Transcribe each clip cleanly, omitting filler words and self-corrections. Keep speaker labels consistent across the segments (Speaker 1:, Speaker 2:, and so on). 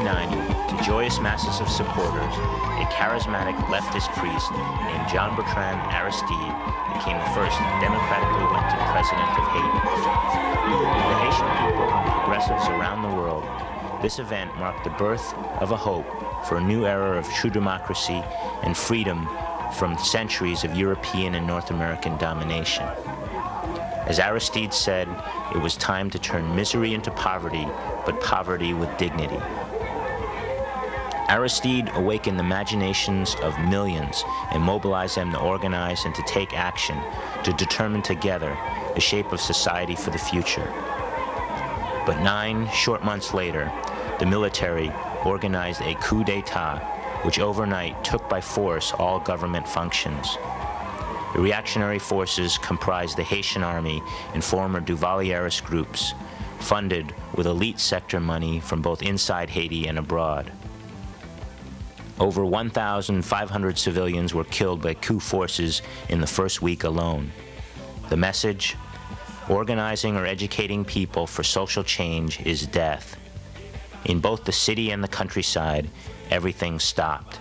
Speaker 1: 1890, to joyous masses of supporters, a charismatic leftist priest named John Bertrand Aristide became the first democratically elected president of Haiti. For the Haitian people and progressives around the world, this event marked the birth of a hope for a new era of true democracy and freedom from centuries of European and North American domination. As Aristide said, it was time to turn misery into poverty, but poverty with dignity. Aristide awakened the imaginations of millions and mobilized them to organize and to take action, to determine together the shape of society for the future. But 9 short months later, the military organized a coup d'etat, which overnight took by force all government functions. The reactionary forces comprised the Haitian army and former Duvalierist groups, funded with elite sector money from both inside Haiti and abroad. Over 1,500 civilians were killed by coup forces in the first week alone. The message? Organizing or educating people for social change is death. In both the city and the countryside, everything stopped.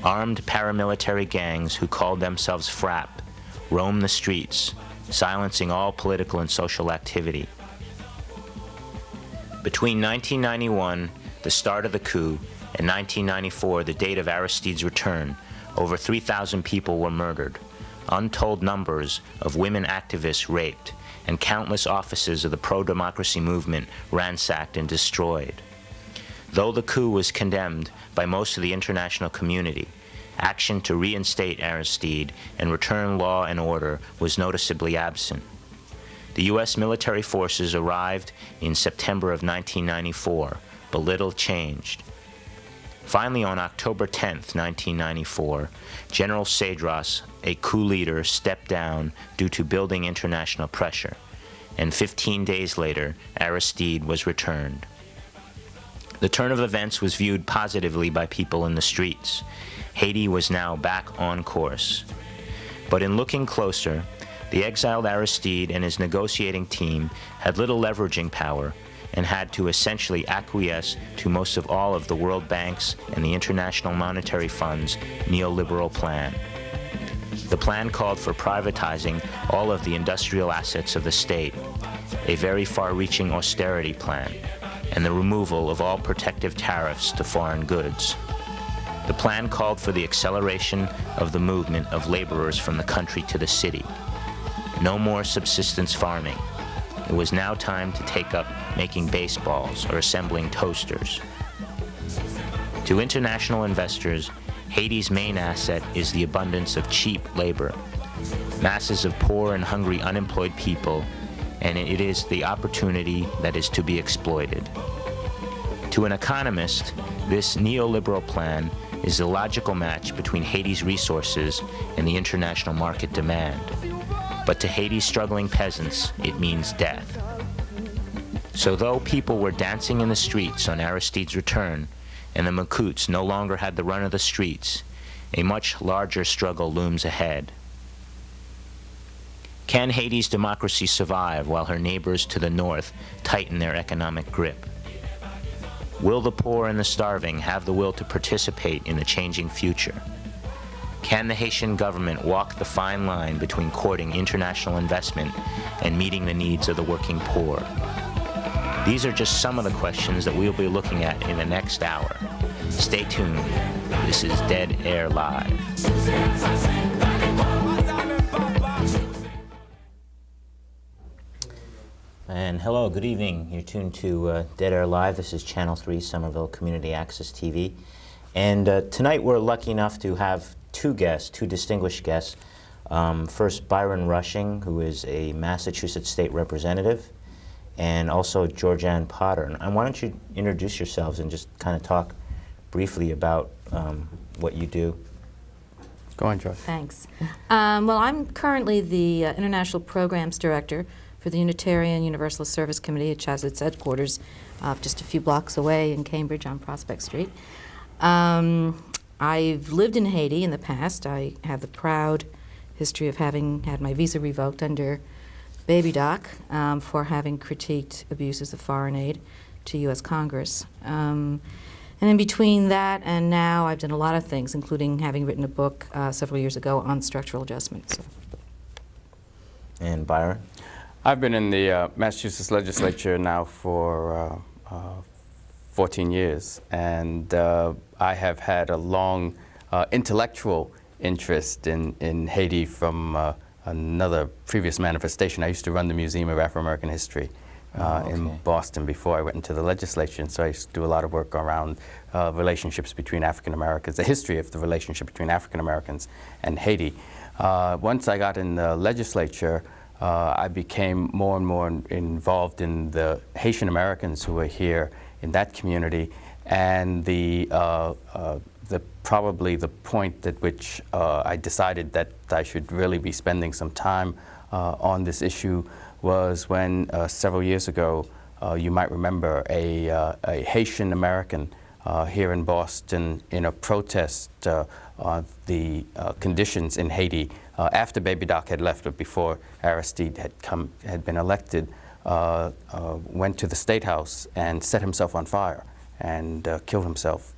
Speaker 1: Armed paramilitary gangs who called themselves FRAP roamed the streets, silencing all political and social activity. Between 1991, the start of the coup, and 1994, the date of Aristide's return, over 3,000 people were murdered, untold numbers of women activists raped, and countless offices of the pro-democracy movement ransacked and destroyed. Though the coup was condemned by most of the international community, action to reinstate Aristide and return law and order was noticeably absent. The U.S. military forces arrived in September of 1994, but little changed. Finally, on October 10, 1994, General Cedras, a coup leader, stepped down due to building international pressure, and 15 days later, Aristide was returned. The turn of events was viewed positively by people in the streets. Haiti was now back on course. But in looking closer, the exiled Aristide and his negotiating team had little leveraging power and had to essentially acquiesce to most of all of the World Bank's and the International Monetary Fund's neoliberal plan. The plan called for privatizing all of the industrial assets of the state, a very far-reaching austerity plan, and the removal of all protective tariffs to foreign goods. The plan called for the acceleration of the movement of laborers from the country to the city. No more subsistence farming. It was now time to take up making baseballs or assembling toasters. To international investors, Haiti's main asset is the abundance of cheap labor, masses of poor and hungry unemployed people, and it is the opportunity that is to be exploited. To an economist, this neoliberal plan is the logical match between Haiti's resources and the international market demand. But to Haiti's struggling peasants, it means death. So though people were dancing in the streets on Aristide's return, and the Macoutes no longer had the run of the streets, a much larger struggle looms ahead. Can Haiti's democracy survive while her neighbors to the north tighten their economic grip? Will the poor and the starving have the will to participate in the changing future? Can the Haitian government walk the fine line between courting international investment and meeting the needs of the working poor? These are just some of the questions that we'll be looking at in the next hour. Stay tuned. This is Dead Air Live. And hello, good evening. You're tuned to Dead Air Live. This is Channel 3, Somerville Community Access TV. And tonight we're lucky enough to have two distinguished guests. First, Byron Rushing, who is a Massachusetts State Representative, and also Georgianne Potter. And why don't you introduce yourselves and just kind of talk briefly about what you do.
Speaker 2: Go on, George.
Speaker 3: Thanks. Well, I'm currently the International Programs Director for the Unitarian Universalist Service Committee, which has its headquarters just a few blocks away in Cambridge on Prospect Street. I've lived in Haiti in the past. I have the proud history of having had my visa revoked under Baby Doc for having critiqued abuses of foreign aid. to U.S. Congress. And in between that and now, I've done a lot of things, including having written a book several years ago on structural adjustment. So.
Speaker 1: And Byron?
Speaker 2: I've been in the Massachusetts legislature now for 14 years, and I have had a long intellectual interest in Haiti from another previous manifestation. I used to run the Museum of Afro-American History in Boston before I went into the legislature, and so I used to do a lot of work around relationships between African Americans, the history of the relationship between African Americans and Haiti. Once I got in the legislature, I became more and more involved in the Haitian Americans who are here in that community, and probably the point at which I decided that I should really be spending some time on this issue was when several years ago, you might remember, a Haitian American here in Boston in a protest on the conditions in Haiti after Baby Doc had left, but before Aristide had been elected, went to the State House and set himself on fire and killed himself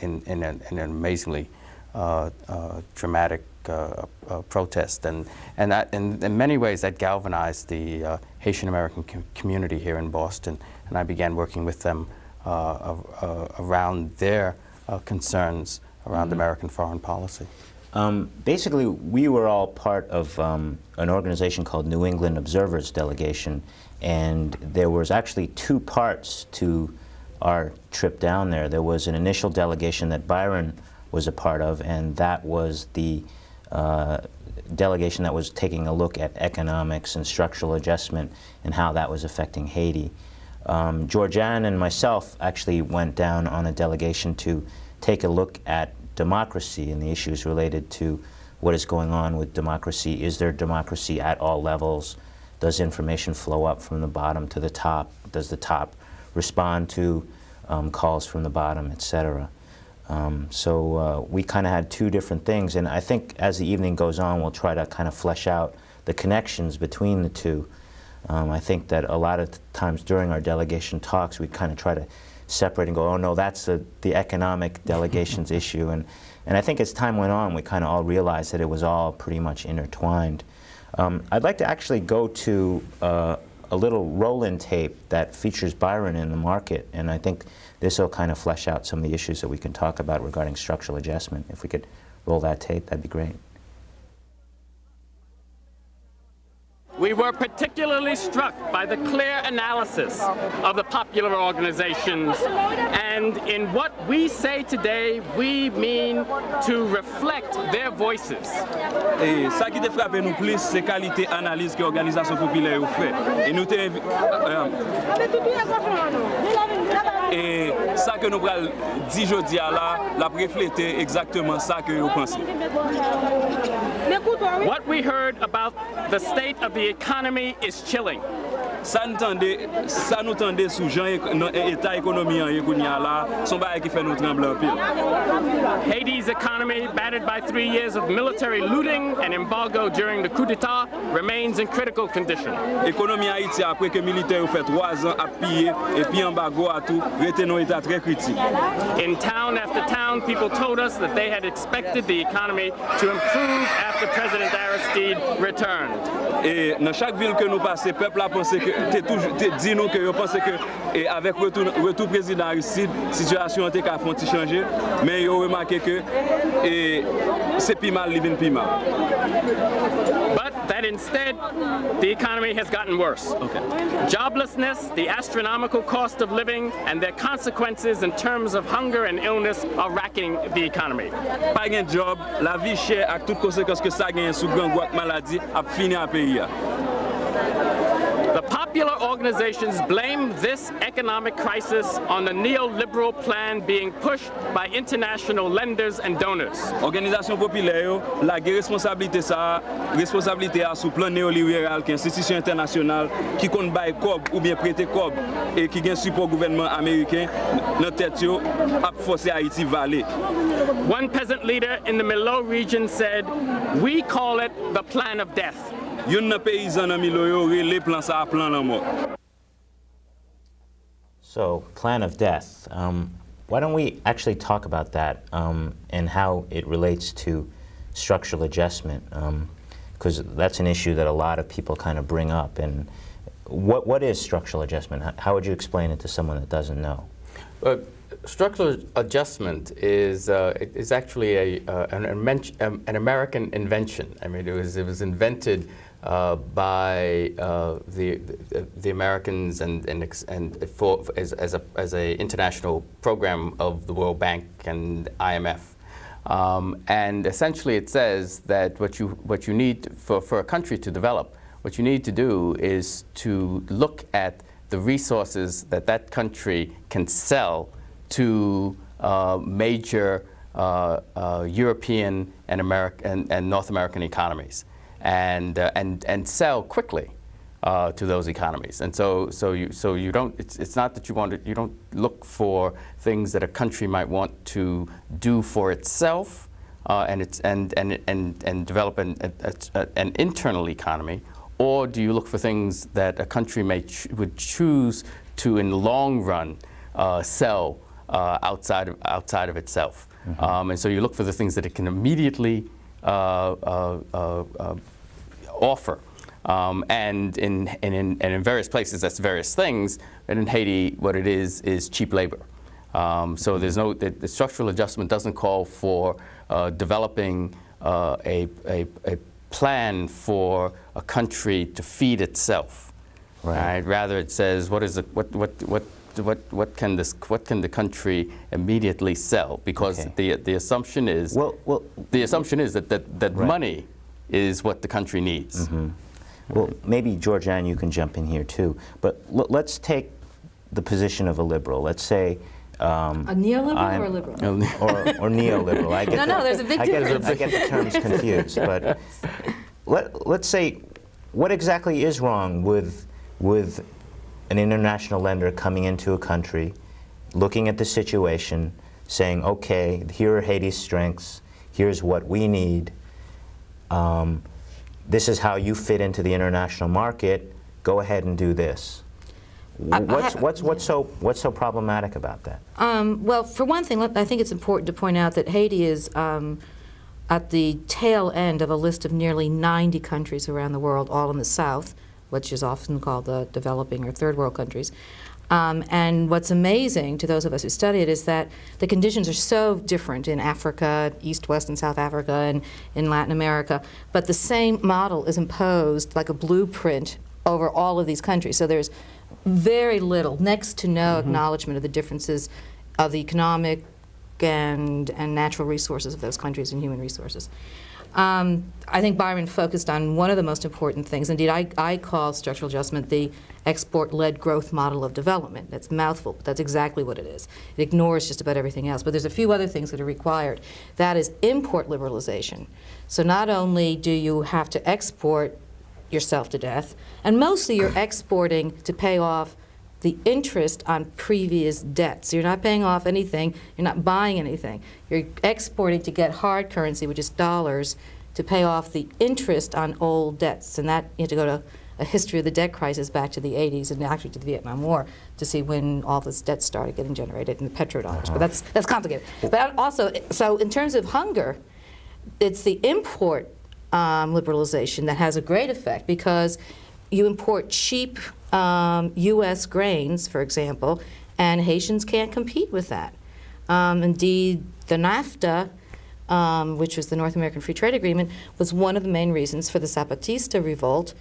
Speaker 2: in an amazingly dramatic protest, and that in many ways that galvanized the Haitian American community here in Boston, and I began working with them around their concerns around American foreign policy.
Speaker 1: Basically, we were all part of an organization called New England Observers Delegation, and there was actually two parts to our trip down there. There was an initial delegation that Byron was a part of, and that was the delegation that was taking a look at economics and structural adjustment and how that was affecting Haiti. Georgianne and myself actually went down on a delegation to take a look at democracy and the issues related to what is going on with democracy. Is there democracy at all levels? Does information flow up from the bottom to the top? Does the top respond to calls from the bottom, etc.? So we kind of had two different things, and I think as the evening goes on, we'll try to kind of flesh out the connections between the two. I think that a lot of times during our delegation talks, we kind of try to separate and go, oh no, that's the economic delegation's issue. And I think as time went on, we kind of all realized that it was all pretty much intertwined. I'd like to actually go to a little roll-in tape that features Byron in the market, and I think this will kind of flesh out some of the issues that we can talk about regarding structural adjustment. If we could roll that tape, that'd be great.
Speaker 4: We were particularly struck by the clear analysis of the popular organizations, and in what we say today, we mean to reflect their voices.
Speaker 5: Et ça qui te frappe nous plus, c'est qualité analyse que l'organisation populaire fait. Et nous et ça que nous pral dit jodi à la refléter exactement ça que vous pensez.
Speaker 4: What we heard about the state of the economy is chilling.
Speaker 5: Ça nous tendait sous Jean état économie en kounya là, son bail qui fait nous trembler en pile.
Speaker 4: Haiti's economy, battered by 3 years of military looting and embargo during the coup d'etat, remains in critical condition.
Speaker 5: Économie Haïti après que militaire fait 3 ans à piller et puis embargo à tout, rete dans état très critique.
Speaker 4: In town after town, people told us that they had expected the economy to improve after President Aristide returned.
Speaker 5: Et dans chaque ville que nous passons, peuple a pensé que dit nous que yo pense que et avec retour président Aristide, situation était qu'à font changer, mais yo remarqué que et c'est plus mal, living plus mal.
Speaker 4: But that instead, the economy has gotten worse.
Speaker 5: Okay.
Speaker 4: Joblessness, the astronomical cost of living, and their consequences in terms of hunger and illness are racking the economy.
Speaker 5: Pas de job, la vie chère avec toutes conséquences que ça gagne sous grand maladie a fini à payer.
Speaker 4: The popular organizations blame this economic crisis on the neoliberal plan being pushed by international lenders and donors.
Speaker 5: Organisation populaire la responsabilité sous plan néolibéral qui institution internationale qui compte bail cob ou bien prêter cob et qui gagne support gouvernement américain dans tête yo a forcer Haïti valer.
Speaker 4: One peasant leader in the Milo region said, "We call it the plan of death."
Speaker 5: Yon nan paysan nan Milo yo relé plan ça plan la mort.
Speaker 1: So, plan of death. Why don't we actually talk about that and how it relates to structural adjustment? Because that's an issue that a lot of people kind of bring up. And what is structural adjustment? How would you explain it to someone that doesn't know?
Speaker 2: Structural adjustment is actually an American invention. I mean, it was invented by the Americans and as a international program of the World Bank and IMF. And essentially, it says that what you need for a country to develop, what you need to do is to look at the resources that that country can sell to major European and North American economies, and sell quickly to those economies. And so you don't. It's not that you don't look for things that a country might want to do for itself, and develop an internal economy. Or do you look for things that a country would choose to, in the long run, sell outside of itself? Mm-hmm. And so you look for the things that it can immediately offer. And in various places, that's various things. And in Haiti, what it is cheap labor. So there's the structural adjustment doesn't call for developing a plan for a country to feed itself, right? Rather, it says what can the country immediately sell? Because the assumption is that right. Money is what the country needs.
Speaker 1: Mm-hmm. Well, maybe Georgianne, you can jump in here too. But let's take the position of a liberal. Let's say.
Speaker 3: A neoliberal or a liberal?
Speaker 1: Or neoliberal. I get
Speaker 3: there's a big difference.
Speaker 1: I get the terms confused. But let's say, what exactly is wrong with an international lender coming into a country, looking at the situation, saying, okay, here are Haiti's strengths, here's what we need, this is how you fit into the international market, go ahead and do this. What's so problematic about that?
Speaker 3: Well, for one thing, I think it's important to point out that Haiti is at the tail end of a list of nearly 90 countries around the world, all in the South, which is often called the developing or third world countries. And what's amazing to those of us who study it is that the conditions are so different in Africa, East, West, and South Africa, and in Latin America, but the same model is imposed like a blueprint over all of these countries. So there's very little, next to no acknowledgement of the differences of the economic and natural resources of those countries and human resources. I think Byron focused on one of the most important things. Indeed, I call structural adjustment the export-led growth model of development. That's a mouthful, but that's exactly what it is. It ignores just about everything else. But there's a few other things that are required. That is import liberalization. So not only do you have to export yourself to death, and mostly you're exporting to pay off the interest on previous debts. So you're not paying off anything, you're not buying anything. You're exporting to get hard currency, which is dollars, to pay off the interest on old debts. And that, you have to go to a history of the debt crisis back to the 80s and actually to the Vietnam War to see when all this debt started getting generated in the petrodollars. But that's complicated. But also, so in terms of hunger, it's the import liberalization that has a great effect, because you import cheap U.S. grains, for example, and Haitians can't compete with that. Indeed, the NAFTA, which was the North American Free Trade Agreement, was one of the main reasons for the Zapatista revolt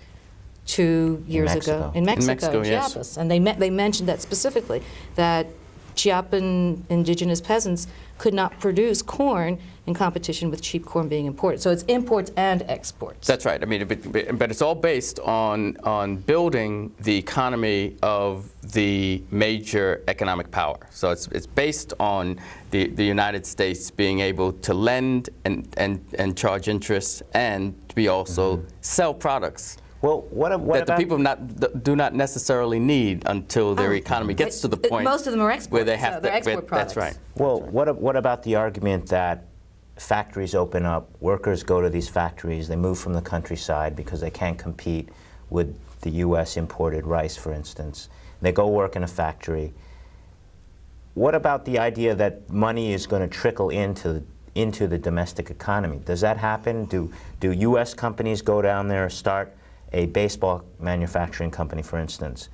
Speaker 3: 2 years ago in Mexico, Chiapas. Yes. And they mentioned that specifically, that Chiapan indigenous peasants could not produce corn in competition with cheap corn being imported. So it's imports and exports.
Speaker 2: That's right. I mean, but it's all based on building the economy of the major economic power. So it's based on the United States being able to lend and charge interest, and to be also sell products.
Speaker 1: Well, what
Speaker 2: that the people do not necessarily need until their economy gets to the point.
Speaker 3: Most of them are exports,
Speaker 2: where they have
Speaker 3: they're export products.
Speaker 2: That's right.
Speaker 1: Well, what about the argument that factories open up, workers go to these factories, they move from the countryside because they can't compete with the U.S. imported rice, for instance. They go work in a factory, what about the idea that money is going to trickle into the domestic economy? Does that happen? Do U.S. companies go down there, start a baseball manufacturing company, for instance?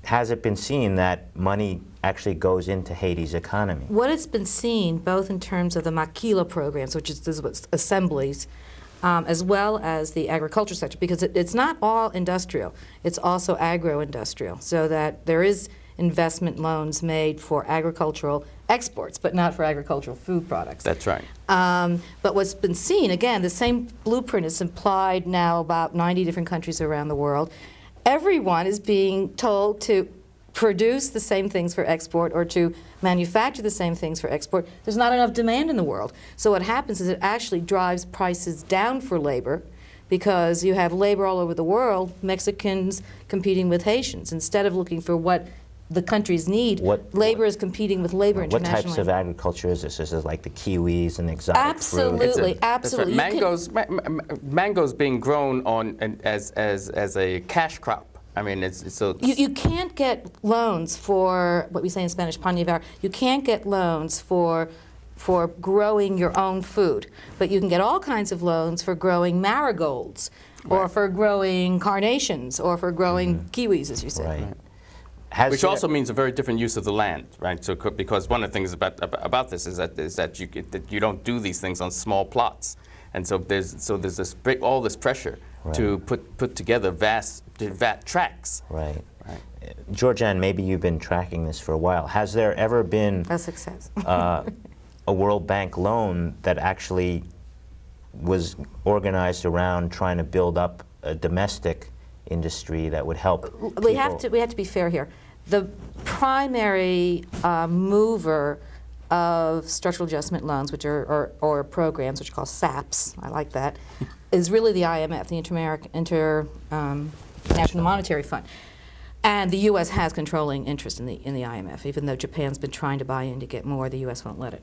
Speaker 1: Has it been seen that money actually goes into Haiti's economy?
Speaker 3: What it's been seen, both in terms of the maquila programs, which is assemblies, as well as the agriculture sector, because it's not all industrial, it's also agro-industrial, so that there is investment loans made for agricultural exports, but not for agricultural food products.
Speaker 2: That's right.
Speaker 3: But what's been seen, again, the same blueprint is applied now about 90 different countries around the world. Everyone is being told to produce the same things for export or to manufacture the same things for export. There's not enough demand in the world. So what happens is it actually drives prices down for labor, because you have labor all over the world, Mexicans competing with Haitians. Instead of looking for what the countries need, labor is competing with labor internationally.
Speaker 1: What types of agriculture is this? Is it like the kiwis and exotic
Speaker 3: absolutely,
Speaker 1: fruit?
Speaker 3: Absolutely.
Speaker 2: Right. Mangoes being grown as a cash crop. I mean, so
Speaker 3: you can't get loans for what we say in Spanish, pan y ver. You can't get loans for growing your own food, but you can get all kinds of loans for growing marigolds, or for growing carnations, or for growing kiwis, as you say.
Speaker 1: Right.
Speaker 2: Which also means a very different use of the land, right? So, because one of the things about this is that you don't do these things on small plots, and so there's all this pressure to put together vast tracts.
Speaker 1: Right. Georgianne, maybe you've been tracking this for a while. Has there ever been
Speaker 3: a success?
Speaker 1: A World Bank loan that actually was organized around trying to build up a domestic industry that would help people?
Speaker 3: We have to be fair here. The primary mover of structural adjustment loans, which are or programs, which are called SAPs, I like that, is really the IMF, the International Monetary Fund. And the U.S. has controlling interest in the IMF, even though Japan's been trying to buy in to get more. The U.S. won't let it.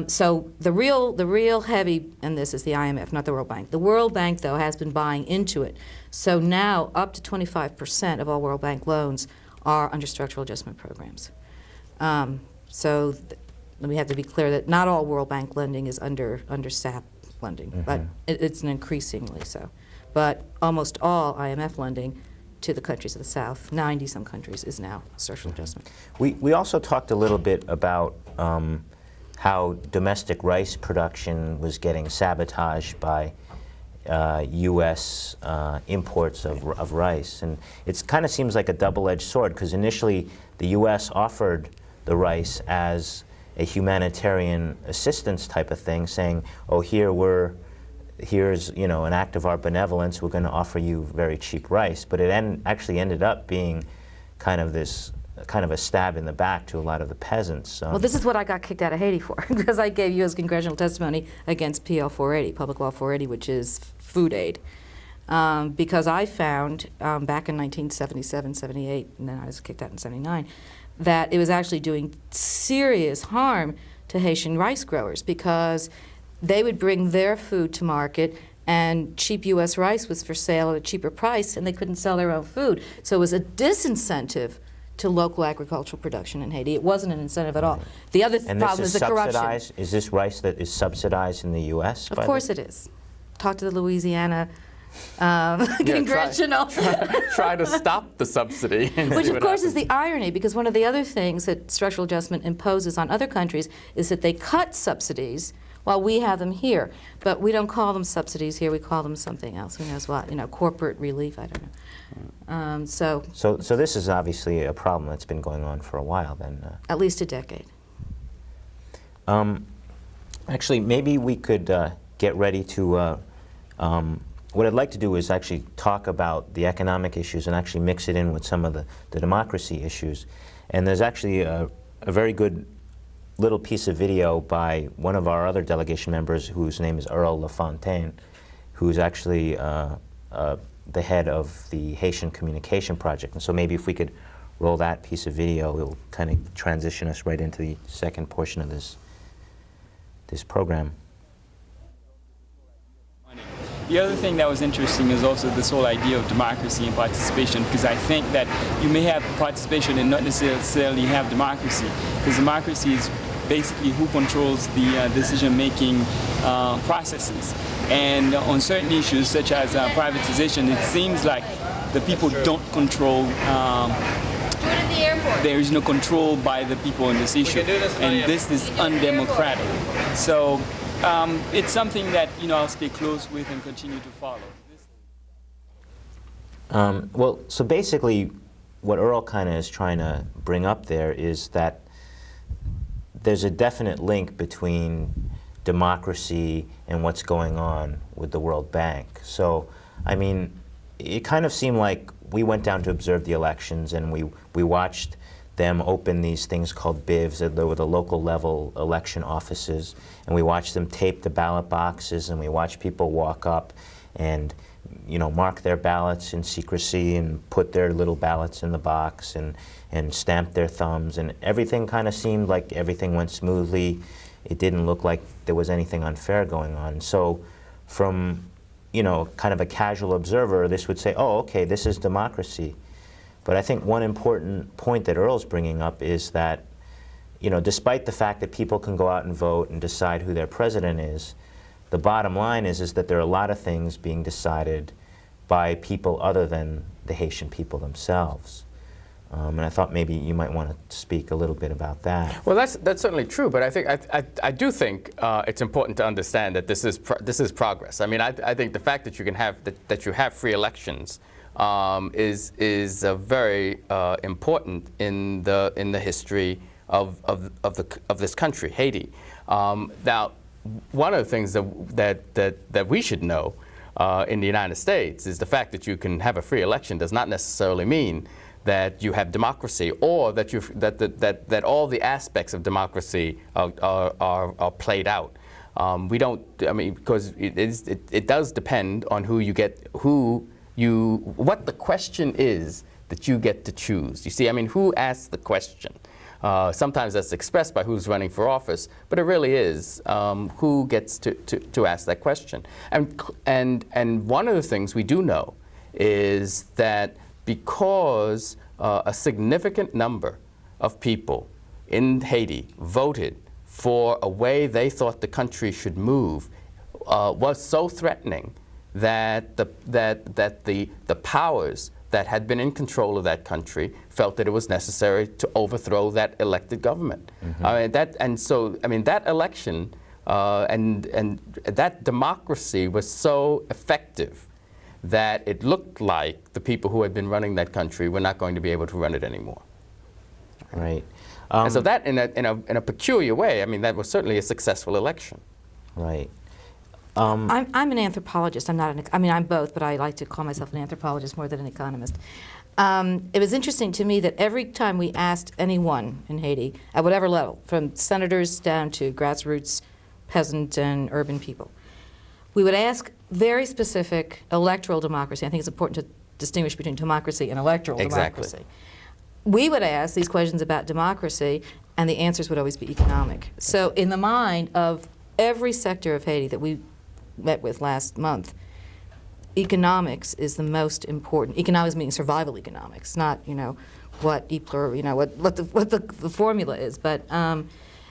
Speaker 3: So the real heavy in this is the IMF, not the World Bank. The World Bank, though, has been buying into it. So now up to 25% of all World Bank loans are under structural adjustment programs. So we have to be clear that not all World Bank lending is under SAP lending, but it's an increasingly so. But almost all IMF lending to the countries of the South, 90-some countries, is now structural adjustment.
Speaker 1: We also talked a little bit about how domestic rice production was getting sabotaged by U.S. imports of rice. And it kind of seems like a double-edged sword, because initially the U.S. offered the rice as a humanitarian assistance type of thing, saying, oh, here's an act of our benevolence, we're going to offer you very cheap rice. But it actually ended up being kind of a stab in the back to a lot of the peasants.
Speaker 3: Well, this is what I got kicked out of Haiti for, because I gave U.S. congressional testimony against PL 480, Public Law 480, which is food aid. Because I found back in 1977, 78, and then I was kicked out in 79, that it was actually doing serious harm to Haitian rice growers, because they would bring their food to market, and cheap U.S. rice was for sale at a cheaper price, and they couldn't sell their own food. So it was a disincentive to local agricultural production in Haiti. It wasn't an incentive at all. The other problem is the corruption.
Speaker 1: Is this rice that is subsidized in the U.S.?
Speaker 3: Of course it is. Talk to the Louisiana congressional.
Speaker 2: Try to stop the subsidy.
Speaker 3: Which, of course, is the irony, because one of the other things that structural adjustment imposes on other countries is that they cut subsidies while we have them here. But we don't call them subsidies here. We call them something else. Who knows what? Corporate relief. I don't know.
Speaker 1: So this is obviously a problem that's been going on for a while, then.
Speaker 3: At least a decade.
Speaker 1: Actually, maybe we could get ready to. What I'd like to do is actually talk about the economic issues and actually mix it in with some of the democracy issues. And there's actually a very good little piece of video by one of our other delegation members, whose name is Earl LaFontaine, who's actually the head of the Haitian Communication Project. And so maybe if we could roll that piece of video, it'll kind of transition us right into the second portion of this program.
Speaker 6: The other thing that was interesting is also this whole idea of democracy and participation, because I think that you may have participation and not necessarily have democracy, because democracy is basically who controls the decision-making processes. And on certain issues, such as privatization, it seems like the people don't control. There is no control by the people on this issue, and this is undemocratic. So it's something that I'll stay close with and continue to follow.
Speaker 1: Well, so basically, what Earl kind of is trying to bring up there is that there's a definite link between democracy and what's going on with the World Bank. So, I mean, it kind of seemed like we went down to observe the elections, and we watched them open these things called BIVs, there were the local level election offices, and we watched them tape the ballot boxes, and we watched people walk up and mark their ballots in secrecy and put their little ballots in the box and stamp their thumbs, and everything kind of seemed like everything went smoothly. It didn't look like there was anything unfair going on. So from kind of a casual observer, this would say, oh, okay, this is democracy. But I think one important point that Earl's bringing up is that, despite the fact that people can go out and vote and decide who their president is, the bottom line is that there are a lot of things being decided by people other than the Haitian people themselves. And I thought maybe you might want to speak a little bit about that.
Speaker 2: Well, that's certainly true, but I think I do think it's important to understand that this is progress. I mean, I think the fact that you can have that you have free elections is very important in the history of this country, Haiti. Now, one of the things that we should know in the United States is the fact that you can have a free election does not necessarily mean that you have democracy, or that all the aspects of democracy are played out. We don't. I mean, because it does depend on what the question is that you get to choose. You see, I mean, who asks the question? Sometimes that's expressed by who's running for office, but it really is who gets to ask that question. And one of the things we do know is that because a significant number of people in Haiti voted for a way they thought the country should move, was so threatening that the powers that had been in control of that country felt that it was necessary to overthrow that elected government. Mm-hmm. That election and that democracy was so effective that it looked like the people who had been running that country were not going to be able to run it anymore.
Speaker 1: Right.
Speaker 2: And so that, in a peculiar way, I mean, that was certainly a successful election.
Speaker 1: Right.
Speaker 3: I'm an anthropologist. I'm both, but I like to call myself an anthropologist more than an economist. It was interesting to me that every time we asked anyone in Haiti, at whatever level, from senators down to grassroots peasant and urban people, we would ask very specific electoral democracy. I think it's important to distinguish between democracy and electoral democracy. We would ask these questions about democracy, and the answers would always be economic. So in the mind of every sector of Haiti that we met with last month, economics is the most important. Economics meaning survival economics, not what the formula is, but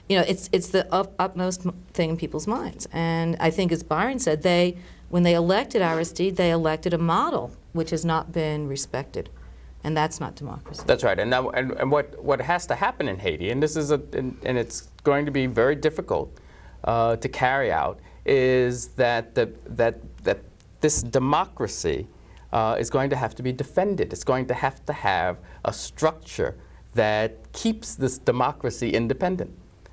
Speaker 3: it's the utmost thing in people's minds. And I think, as Byron said, when they elected Aristide, they elected a model which has not been respected, and that's not democracy.
Speaker 2: That's right. And now, and what has to happen in Haiti, and this is and it's going to be very difficult to carry out, is that this democracy is going to have to be defended. It's going to have a structure that keeps this democracy independent.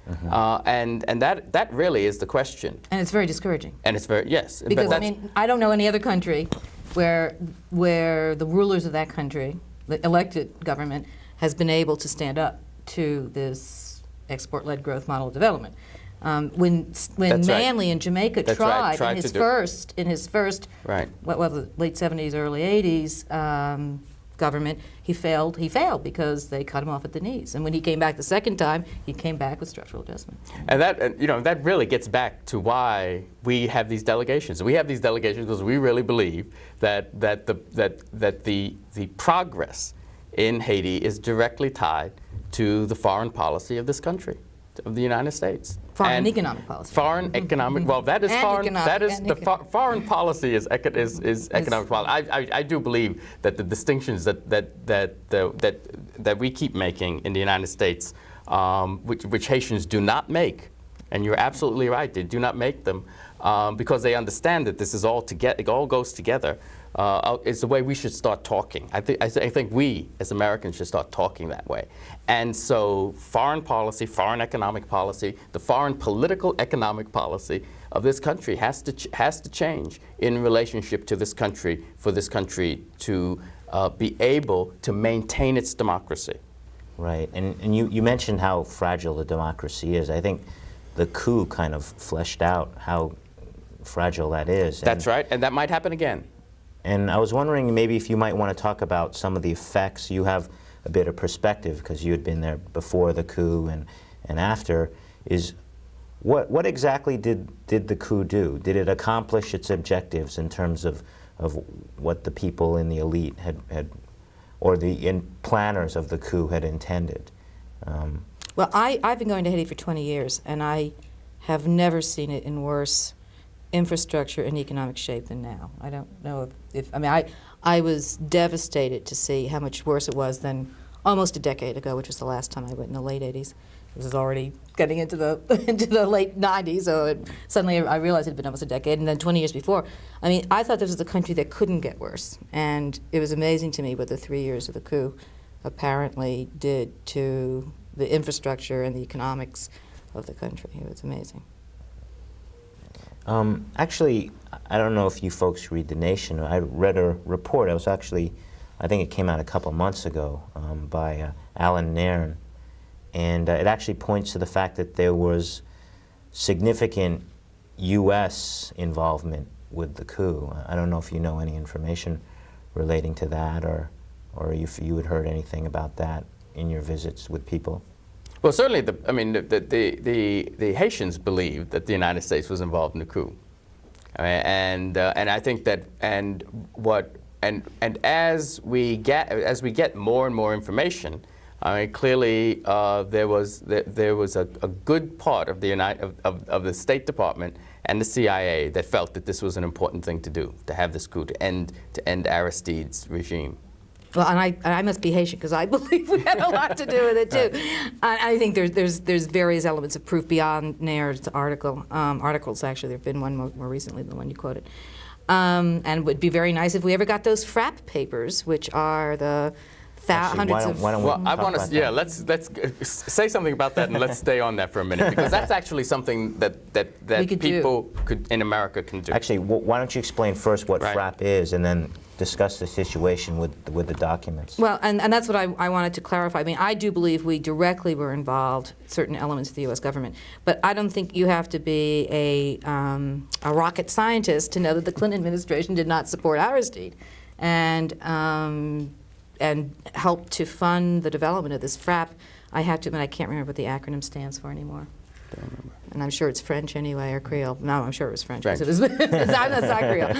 Speaker 2: Mm-hmm. And that really is the question.
Speaker 3: And it's very discouraging.
Speaker 2: And it's yes.
Speaker 3: Because I don't know any other country where the rulers of that country, the elected government, has been able to stand up to this export-led growth model of development. When Manley in Jamaica tried in his first
Speaker 2: right.
Speaker 3: what was it, late 70s, early 80s government, he failed because they cut him off at the knees. And when he came back the second time, he came back with structural adjustment.
Speaker 2: And that, that really gets back to why we have these delegations. We have these delegations because we really believe that the progress in Haiti is directly tied to the foreign policy of this country, of the United States.
Speaker 3: Foreign economic policy.
Speaker 2: Foreign economic, well, that is
Speaker 3: And
Speaker 2: foreign,
Speaker 3: economic,
Speaker 2: that is
Speaker 3: and
Speaker 2: the
Speaker 3: economic.
Speaker 2: foreign policy is economic policy. I do believe that the distinctions that we keep making in the United States, which Haitians do not make, and you're absolutely right, they do not make them, because they understand that this is all together, it all goes together. It's the way we should start talking. I think we, as Americans, should start talking that way. And so foreign policy, foreign economic policy, the foreign political economic policy of this country has to change in relationship to this country, for this country to be able to maintain its democracy.
Speaker 1: Right, and you mentioned how fragile the democracy is. I think the coup kind of fleshed out how fragile that is.
Speaker 2: That's right, and that might happen again.
Speaker 1: And I was wondering maybe if you might want to talk about some of the effects. You have a bit of perspective because you had been there before the coup and after. Is what exactly did the coup do? Did it accomplish its objectives in terms of what the people in the elite had or the planners of the coup had intended?
Speaker 3: Well, I've been going to Haiti for 20 years, and I have never seen it in worse infrastructure and economic shape than now. I don't know if I mean, I was devastated to see how much worse it was than almost a decade ago, which was the last time I went in the late 80s. This is already getting into the late 90s, so suddenly I realized it had been almost a decade, and then 20 years before. I mean, I thought this was a country that couldn't get worse, and it was amazing to me what the 3 years of the coup apparently did to the infrastructure and the economics of the country. It was amazing.
Speaker 1: Actually, I don't know if you folks read The Nation. I read a report. I think it came out a couple months ago by Alan Nairn, and it actually points to the fact that there was significant U.S. involvement with the coup. I don't know if you know any information relating to that, or if you had heard anything about that in your visits with people.
Speaker 2: Well, certainly, the Haitians believed that the United States was involved in the coup, and I think that and as we get more and more information, I mean, clearly there was a good part of the State Department and the CIA that felt that this was an important thing to do, to have this coup to end Aristide's regime.
Speaker 3: Well, and I must be Haitian because I believe we had a lot to do with it too. I think there's various elements of proof beyond Nair's articles. Actually, there've been one more recently than the one you quoted, and it would be very nice if we ever got those FRAP papers, which are the hundreds of.
Speaker 1: Why don't we
Speaker 2: Well, I want to.
Speaker 1: about
Speaker 2: Yeah,
Speaker 1: that?
Speaker 2: let's say something about that, and let's stay on that for a minute, because that's actually something that people in America can do.
Speaker 1: Actually, why don't you explain first what
Speaker 2: Right.
Speaker 1: FRAP is, and then discuss the situation with the documents.
Speaker 3: Well, and that's what I wanted to clarify. I mean, I do believe we directly were involved, certain elements of the U.S. government, but I don't think you have to be a rocket scientist to know that the Clinton administration did not support Aristide and help to fund the development of this FRAP. I have to admit, I can't remember what the acronym stands for anymore.
Speaker 2: Don't remember.
Speaker 3: And I'm sure it's French anyway, or Creole. No, I'm sure it was French.
Speaker 2: French.
Speaker 3: It was, it's not Creole.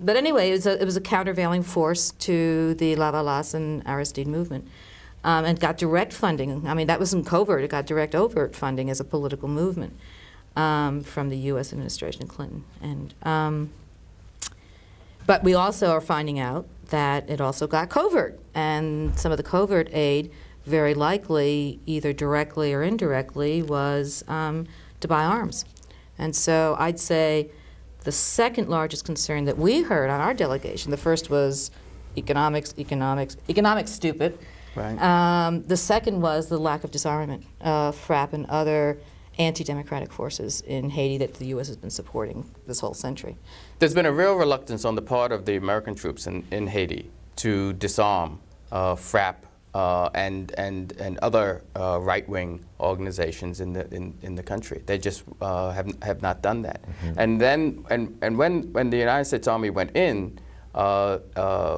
Speaker 3: But anyway, it was a countervailing force to the Lavalas and Aristide movement. And got direct funding. I mean, that wasn't covert. It got direct overt funding as a political movement from the U.S. administration of Clinton. And but we also are finding out that it also got covert. And some of the covert aid, very likely, either directly or indirectly, was to buy arms. And so I'd say the second largest concern that we heard on our delegation, the first was economics stupid.
Speaker 2: Right.
Speaker 3: The second was the lack of disarmament of FRAP and other anti-democratic forces in Haiti that the U.S. has been supporting this whole century.
Speaker 2: There's been a real reluctance on the part of the American troops in Haiti to disarm FRAP and other right-wing organizations in the country. They just have not done that. Mm-hmm. And then when the United States Army went in,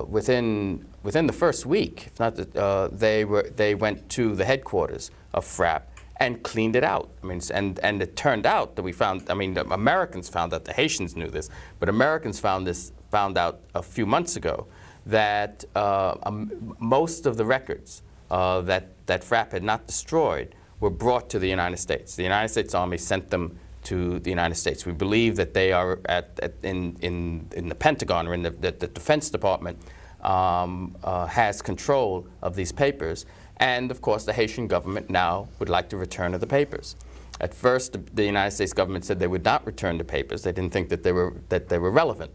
Speaker 2: within the first week, if not, they went to the headquarters of FRAP and cleaned it out. I mean, and it turned out that we found. I mean, the Americans found out. The Haitians knew this, but Americans found out a few months ago that most of the records that FRAP had not destroyed were brought to the United States. The United States Army sent them to the United States. We believe that they are in the Pentagon or in the Defense Department has control of these papers. And of course, the Haitian government now would like to return of the papers. At first, the United States government said they would not return the papers. They didn't think that they were relevant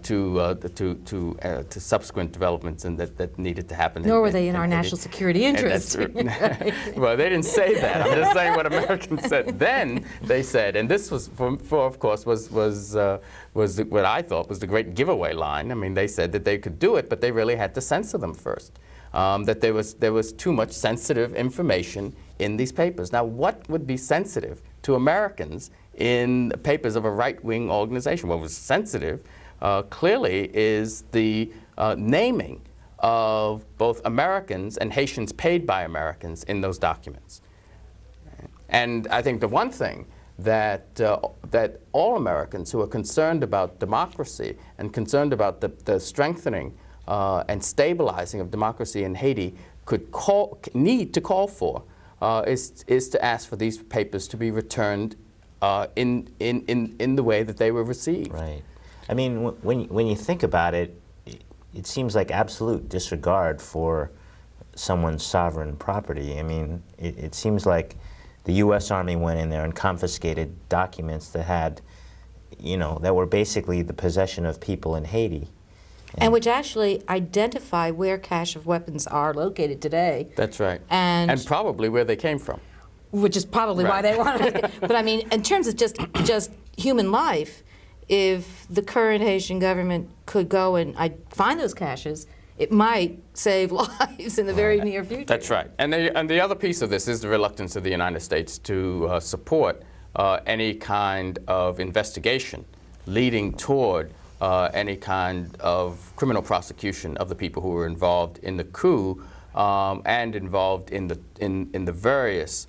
Speaker 2: to subsequent developments and that needed to happen.
Speaker 3: Nor were they in our national security interest.
Speaker 2: Well, they didn't say that. I'm just saying what Americans said. Then they said, and this was, of course, was what I thought was the great giveaway line. I mean, they said that they could do it, but they really had to censor them first. That there was too much sensitive information in these papers. Now, what would be sensitive to Americans in papers of a right-wing organization? What was sensitive clearly is the naming of both Americans and Haitians paid by Americans in those documents. And I think the one thing that all Americans who are concerned about democracy and concerned about the strengthening and stabilizing of democracy in Haiti need to call for is to ask for these papers to be returned in the way that they were received.
Speaker 1: Right. I mean, when you think about it, it seems like absolute disregard for someone's sovereign property. I mean, it seems like the U.S. Army went in there and confiscated documents that had, that were basically the possession of people in Haiti.
Speaker 3: And which actually identify where cache of weapons are located today.
Speaker 2: That's right.
Speaker 3: And
Speaker 2: probably where they came from.
Speaker 3: Which is probably why they wanted it. But I mean, in terms of just human life, if the current Haitian government could go and find those caches, it might save lives in the very near future.
Speaker 2: That's right. And the other piece of this is the reluctance of the United States to support any kind of investigation leading toward any kind of criminal prosecution of the people who were involved in the coup and involved in the various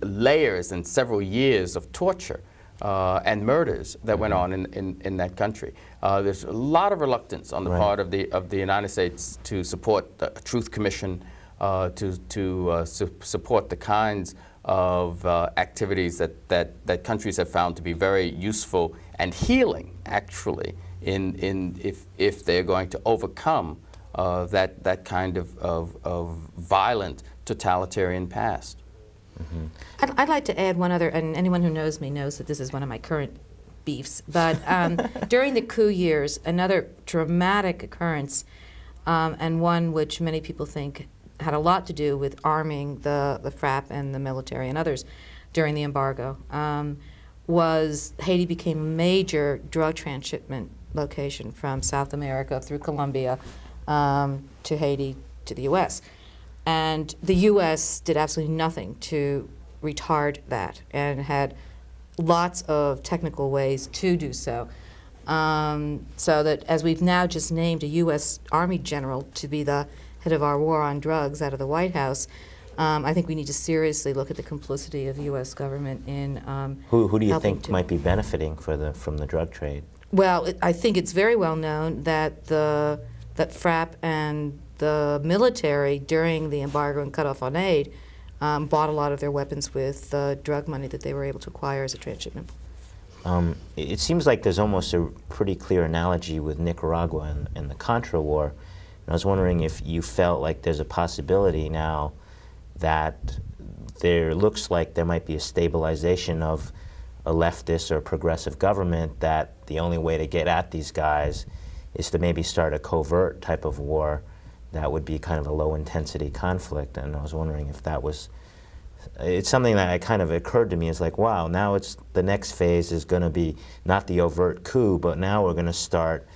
Speaker 2: layers and several years of torture and murders that went on in that country. There's a lot of reluctance on the part of the United States to support a truth commission, to support the kinds of activities that countries have found to be very useful and healing, actually, if they're going to overcome that kind of violent totalitarian past.
Speaker 3: Mm-hmm. I'd like to add one other, and anyone who knows me knows that this is one of my current beefs, but during the coup years, another dramatic occurrence, and one which many people think had a lot to do with arming the FRAP and the military and others during the embargo, was Haiti became a major drug transshipment location from South America through Colombia to Haiti to the U.S. And the U.S. did absolutely nothing to retard that and had lots of technical ways to do so. So that as we've now just named a U.S. Army general to be the head of our war on drugs out of the White House, I think we need to seriously look at the complicity of the U.S. government in
Speaker 1: Who do you think might be benefiting from the drug trade?
Speaker 3: Well, I think it's very well known that that FRAP and the military during the embargo and cutoff on aid bought a lot of their weapons with drug money that they were able to acquire as a transshipment.
Speaker 1: It seems like there's almost a pretty clear analogy with Nicaragua and the Contra War. And I was wondering if you felt like there's a possibility now that there looks like there might be a stabilization of a leftist or progressive government, that the only way to get at these guys is to maybe start a covert type of war that would be kind of a low-intensity conflict. And I was wondering if that was, it's something that kind of occurred to me as like, wow, now it's the next phase is going to be not the overt coup, but now we're going to start,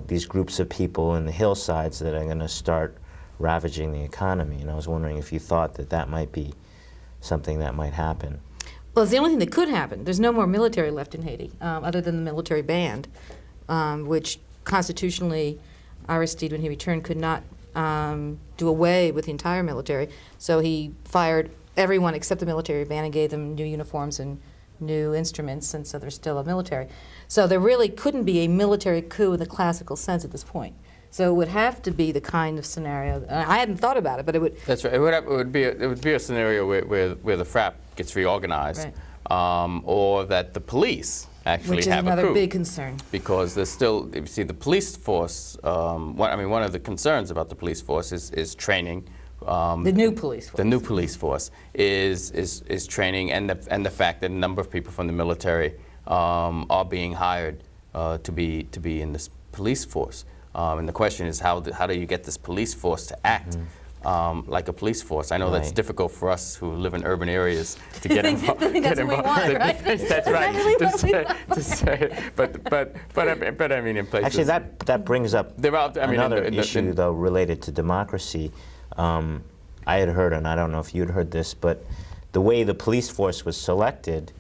Speaker 1: these groups of people in the hillsides that are going to start ravaging the economy. And I was wondering if you thought that might be something that might happen.
Speaker 3: Well, it's the only thing that could happen. There's no more military left in Haiti, other than the military band. which constitutionally Aristide, when he returned, could not do away with the entire military. So he fired everyone except the military band and gave them new uniforms and new instruments, and so they're still a military. So there really couldn't be a military coup in the classical sense at this point. So it would have to be the kind of scenario. I hadn't thought about it, but it would.
Speaker 2: That's right. It would be a scenario where the FRAP gets reorganized,
Speaker 3: Right.
Speaker 2: or that the police actually
Speaker 3: Which is
Speaker 2: have a
Speaker 3: another
Speaker 2: coup.
Speaker 3: big concern.
Speaker 2: Because there's still, you see, the police force. One of the concerns about the police force is training.
Speaker 3: The new police force.
Speaker 2: The new police force is training, and the fact that a number of people from the military are being hired to be in this police force. And the question is, how do you get this police force to act like a police force? I know that's
Speaker 1: Right.
Speaker 2: difficult for us who live in urban areas to get involved.
Speaker 3: I think that's what we want, right?
Speaker 2: That's right. To say, but I mean, in places.
Speaker 1: Actually, that brings up
Speaker 2: There are, I mean,
Speaker 1: another
Speaker 2: in the-
Speaker 1: issue, though, related to democracy. I had heard, and I don't know if you'd heard this, but the way the police force was selected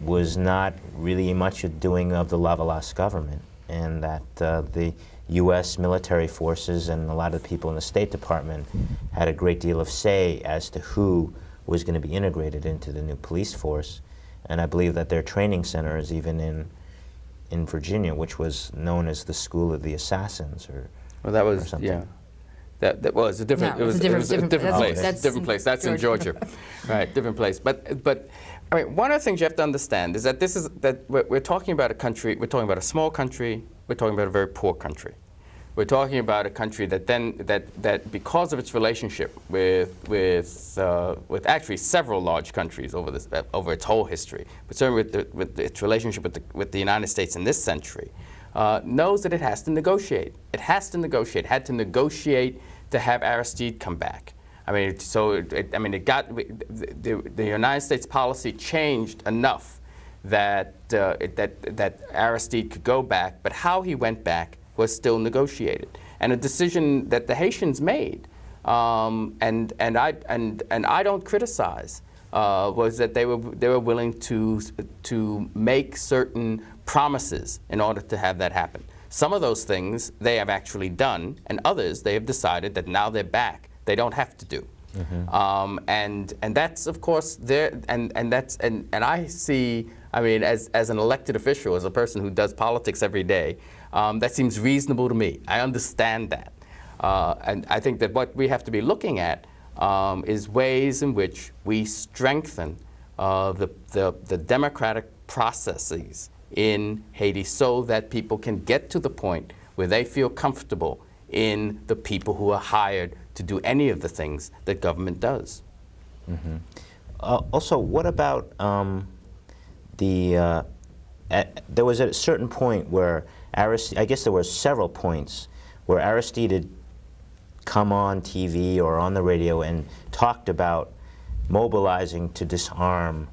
Speaker 1: was not really much a doing of the Lavalas government, and that the U.S. military forces and a lot of the people in the State Department had a great deal of say as to who was going to be integrated into the new police force. And I believe that their training center is even in Virginia, which was known as the School of the Assassins, or
Speaker 2: Well, that
Speaker 1: or
Speaker 2: was,
Speaker 1: something.
Speaker 2: yeah. That was a different.
Speaker 3: No,
Speaker 2: it was a different
Speaker 3: that's-
Speaker 2: place.
Speaker 3: that's
Speaker 2: different place. That's in Georgia, right? Different place. But I mean, one of the things you have to understand is that we're talking about a country. We're talking about a small country. We're talking about a very poor country. We're talking about a country that because of its relationship with actually several large countries over its whole history, but certainly with its relationship with the United States in this century, knows that it has to negotiate. It has to negotiate. Had to negotiate to have Aristide come back. I mean, the United States policy changed enough that Aristide could go back, but how he went back was still negotiated, and a decision that the Haitians made, and I don't criticize, was that they were willing to make certain promises in order to have that happen. Some of those things they have actually done, and others they have decided that now they're back, they don't have to do. Mm-hmm. And that's of course there, and I see, I mean, as an elected official, as a person who does politics every day, that seems reasonable to me. I understand that, and I think that what we have to be looking at is ways in which we strengthen the democratic processes in Haiti so that people can get to the point where they feel comfortable in the people who are hired to do any of the things that government does.
Speaker 1: Mm-hmm. Also, what about there was at a certain point where Aristide, I guess there were several points where Aristide had come on TV or on the radio and talked about mobilizing to disarm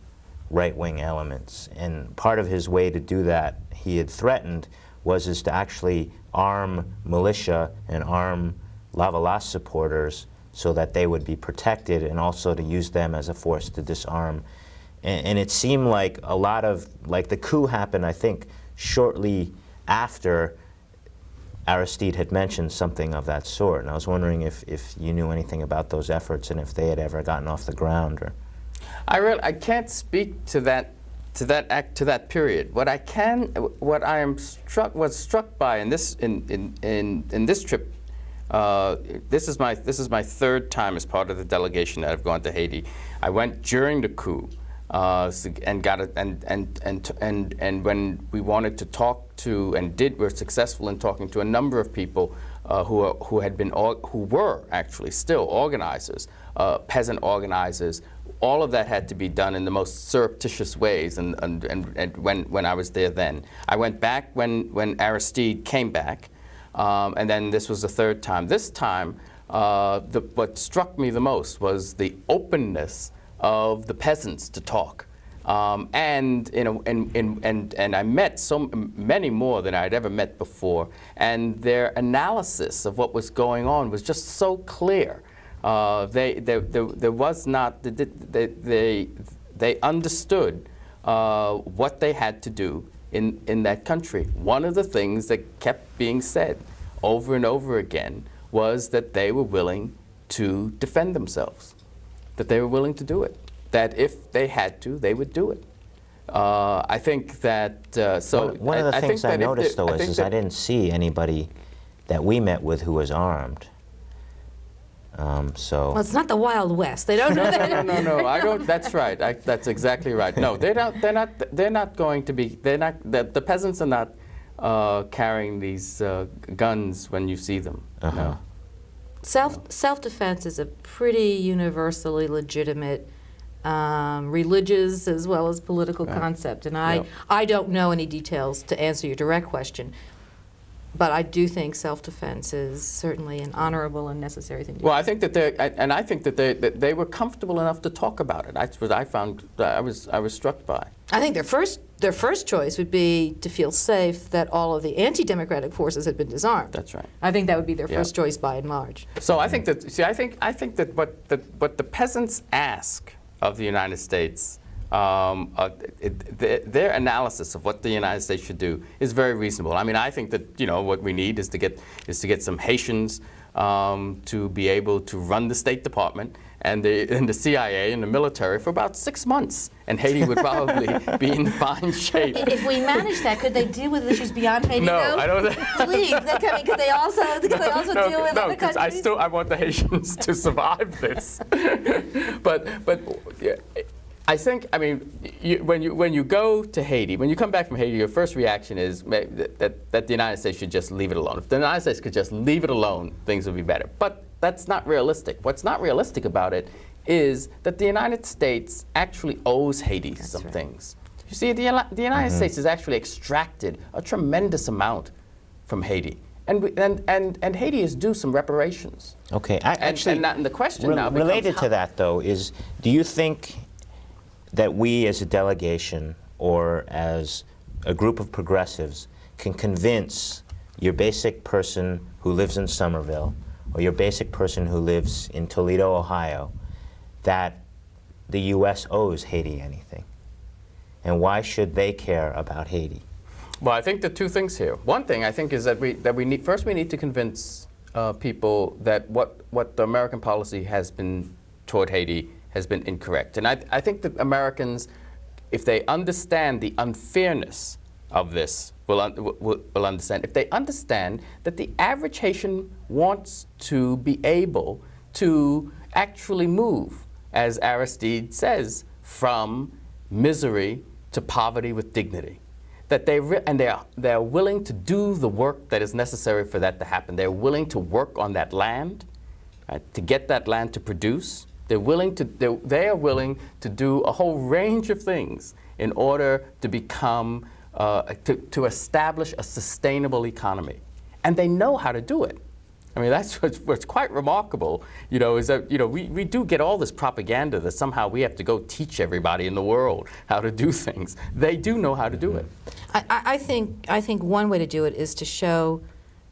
Speaker 1: right-wing elements. And part of his way to do that, he had threatened, was to actually arm militia and arm Lavalas supporters so that they would be protected, and also to use them as a force to disarm. And it seemed like a lot of, like the coup happened, I think, shortly after Aristide had mentioned something of that sort. And I was wondering if you knew anything about those efforts and if they had ever gotten off the ground. Or
Speaker 2: I can't speak to that period. What I was struck by in this trip. This is my third time as part of the delegation that I've gone to Haiti. I went during the coup, and when we wanted to talk to were successful in talking to a number of people who were actually still organizers, peasant organizers. All of that had to be done in the most surreptitious ways, and when I was there then. I went back when Aristide came back, and then this was the third time. This time, what struck me the most was the openness of the peasants to talk. And I met so many more than I'd ever met before, and their analysis of what was going on was just so clear. There was not, they understood what they had to do in that country. One of the things that kept being said over and over again was that they were willing to defend themselves, that they were willing to do it, that if they had to, they would do it. I think that,
Speaker 1: One of the things I noticed, though, is I didn't see anybody that we met with who was armed.
Speaker 3: Well, it's not the Wild West. They don't do that.
Speaker 2: No. I don't. That's right. That's exactly right. No, they're not going to be. They're not. The peasants are not carrying these guns when you see them. No.
Speaker 3: Self-defense is a pretty universally legitimate religious as well as political concept, and I don't know any details to answer your direct question. But I do think self-defense is certainly an honorable and necessary thing to do.
Speaker 2: Well, I think that they were comfortable enough to talk about it. That's what I found. I was struck by.
Speaker 3: I think their first choice would be to feel safe that all of the anti-democratic forces had been disarmed.
Speaker 2: That's right.
Speaker 3: I think that would be their first choice by and large.
Speaker 2: So I think that. See, I think that what the peasants ask of the United States. Their analysis of what the United States should do is very reasonable. I mean, I think that what we need is to get some Haitians to be able to run the State Department and the CIA and the military for about 6 months, and Haiti would probably be in fine shape.
Speaker 3: If we manage that, could they deal with issues beyond Haiti?
Speaker 2: No,
Speaker 3: though?
Speaker 2: I don't.
Speaker 3: Please, could they also deal with other countries?
Speaker 2: I want the Haitians to survive this. but. Yeah, I think, I mean, when you go to Haiti, when you come back from Haiti, your first reaction is that the United States should just leave it alone. If the United States could just leave it alone, things would be better. But that's not realistic. What's not realistic about it is that the United States actually owes Haiti some things. You see, the United States has actually extracted a tremendous amount from Haiti. And Haiti is due some reparations.
Speaker 1: Okay,
Speaker 2: and the question now becomes
Speaker 1: related to that, though, is do you think that we as a delegation or as a group of progressives can convince your basic person who lives in Somerville or your basic person who lives in Toledo, Ohio, that the U.S. owes Haiti anything? And why should they care about Haiti?
Speaker 2: Well, I think there are two things here. One thing I think is that we need to convince people that what the American policy has been toward Haiti has been incorrect. And I think that Americans, if they understand the unfairness of this, will understand. If they understand that the average Haitian wants to be able to actually move, as Aristide says, from misery to poverty with dignity. That they are willing to do the work that is necessary for that to happen. They're willing to work on that land, right, to get that land to produce. They are willing to do a whole range of things in order to become, to establish a sustainable economy. And they know how to do it. I mean, that's what's quite remarkable, is that, we do get all this propaganda that somehow we have to go teach everybody in the world how to do things. They do know how to do it.
Speaker 3: I think one way to do it is to show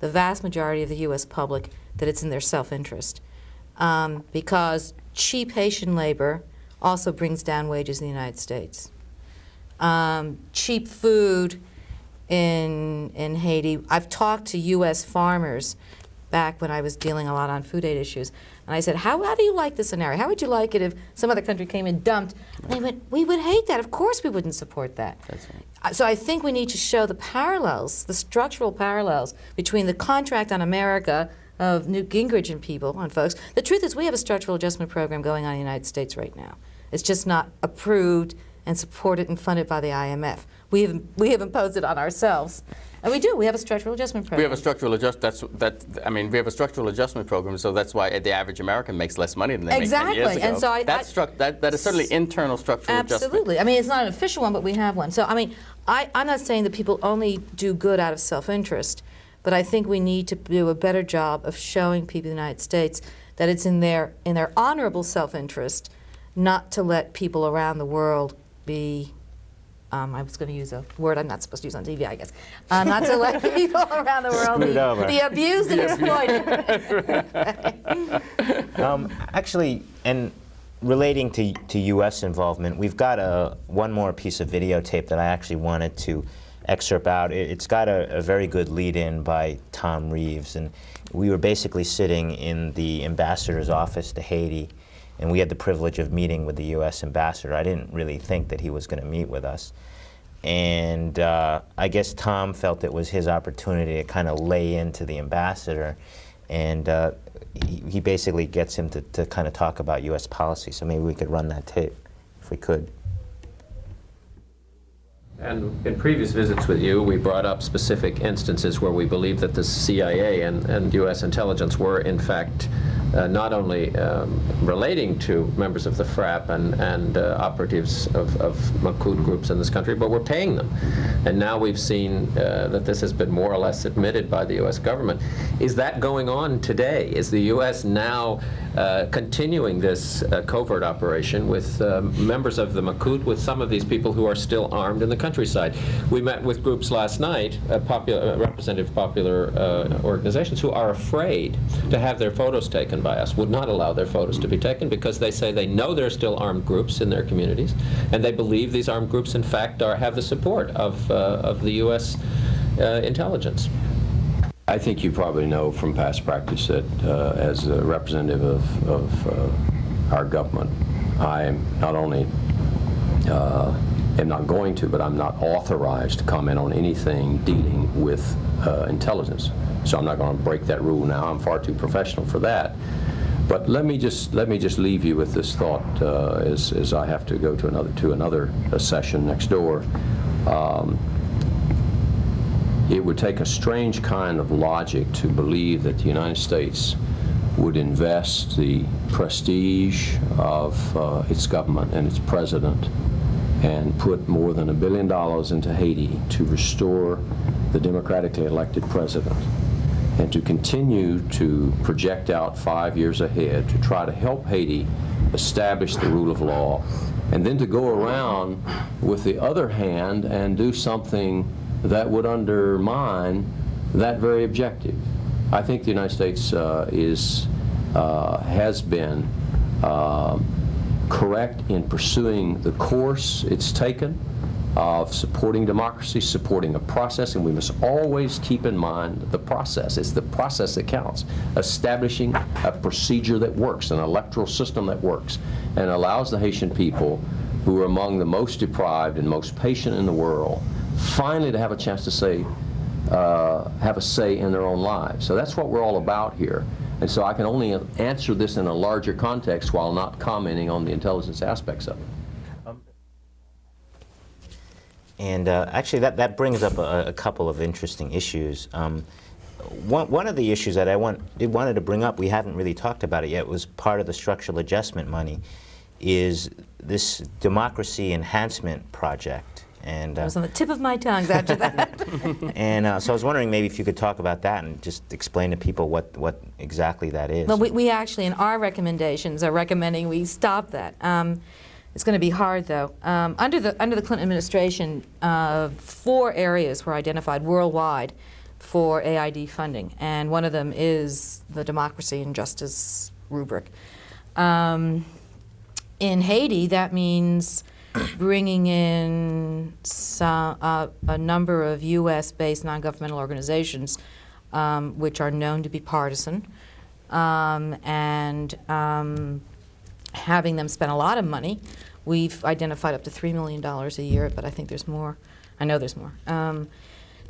Speaker 3: the vast majority of the U.S. public that it's in their self-interest. Because cheap Haitian labor also brings down wages in the United States. Cheap food in Haiti. I've talked to U.S. farmers back when I was dealing a lot on food aid issues, and I said, how do you like this scenario? How would you like it if some other country came and dumped? And they went, we would hate that. Of course we wouldn't support that.
Speaker 2: That's right.
Speaker 3: So I think we need to show the parallels, the structural parallels between the contract on America of Newt Gingrich and people, and folks. The truth is we have a structural adjustment program going on in the United States right now. It's just not approved and supported and funded by the IMF. We have imposed it on ourselves. And we do. We have a structural adjustment program.
Speaker 2: We have a structural we have a structural adjustment program, so that's why the average American makes less money than they make 10 years ago.
Speaker 3: And so
Speaker 2: that is certainly internal structural adjustment.
Speaker 3: Absolutely. I mean, it's not an official one, but we have one. So, I mean, I'm not saying that people only do good out of self-interest, but I think we need to do a better job of showing people in the United States that it's in their honorable self-interest not to let people around the world be I was going to use a word I'm not supposed to use on TV, I guess. Not to let people around the world be abused and exploited.
Speaker 1: Actually, and relating to U.S. involvement, we've got one more piece of videotape that I actually wanted to excerpt out. It's got a very good lead-in by Tom Reeves, and we were basically sitting in the ambassador's office to Haiti, and we had the privilege of meeting with the U.S. ambassador. I didn't really think that he was going to meet with us. And I guess Tom felt it was his opportunity to kind of lay into the ambassador, and he basically gets him to kind of talk about U.S. policy. So maybe we could run that tape, if we could.
Speaker 7: And in previous visits with you, we brought up specific instances where we believe that the CIA and U.S. intelligence were, in fact, not only relating to members of the FRAP and operatives of Makud groups in this country, but were paying them. And now we've seen that this has been more or less admitted by the U.S. government. Is that going on today? Is the U.S. now continuing this covert operation with members of the Makud, with some of these people who are still armed in the countryside? We met with groups last night, representative popular organizations, who are afraid to have their photos taken by us, would not allow their photos to be taken because they say they know there are still armed groups in their communities, and they believe these armed groups, in fact, have the support of the U.S. Intelligence.
Speaker 8: I think you probably know from past practice that as a representative of our government, I am not only am not going to, but I'm not authorized to comment on anything dealing with intelligence. So I'm not going to break that rule now. I'm far too professional for that. But let me just leave you with this thought as I have to go to another session next door. It would take a strange kind of logic to believe that the United States would invest the prestige of its government and its president and put more than $1 billion into Haiti to restore the democratically elected president, and to continue to project out 5 years ahead to try to help Haiti establish the rule of law, and then to go around with the other hand and do something that would undermine that very objective. I think the United States has been correct in pursuing the course it's taken of supporting democracy, supporting a process, and we must always keep in mind the process. It's the process that counts. Establishing a procedure that works, an electoral system that works, and allows the Haitian people, who are among the most deprived and most patient in the world, finally to have a chance to say, have a say in their own lives. So that's what we're all about here. And so I can only answer this in a larger context while not commenting on the intelligence aspects of it.
Speaker 1: And actually, that brings up a couple of interesting issues. One of the issues that I wanted to bring up, we haven't really talked about it yet, was part of the structural adjustment money, is this democracy enhancement project. And
Speaker 3: It was on the tip of my tongue after that.
Speaker 1: and so I was wondering maybe if you could talk about that and just explain to people what exactly that is.
Speaker 3: Well, we actually, in our recommendations, are recommending we stop that. It's going to be hard, though. Under the Clinton administration, 4 areas were identified worldwide for AID funding, and one of them is the democracy and justice rubric. In Haiti, that means bringing in a number of U.S.-based non-governmental organizations which are known to be partisan, and having them spend a lot of money. We've identified up to $3 million a year, but I think there's more. I know there's more.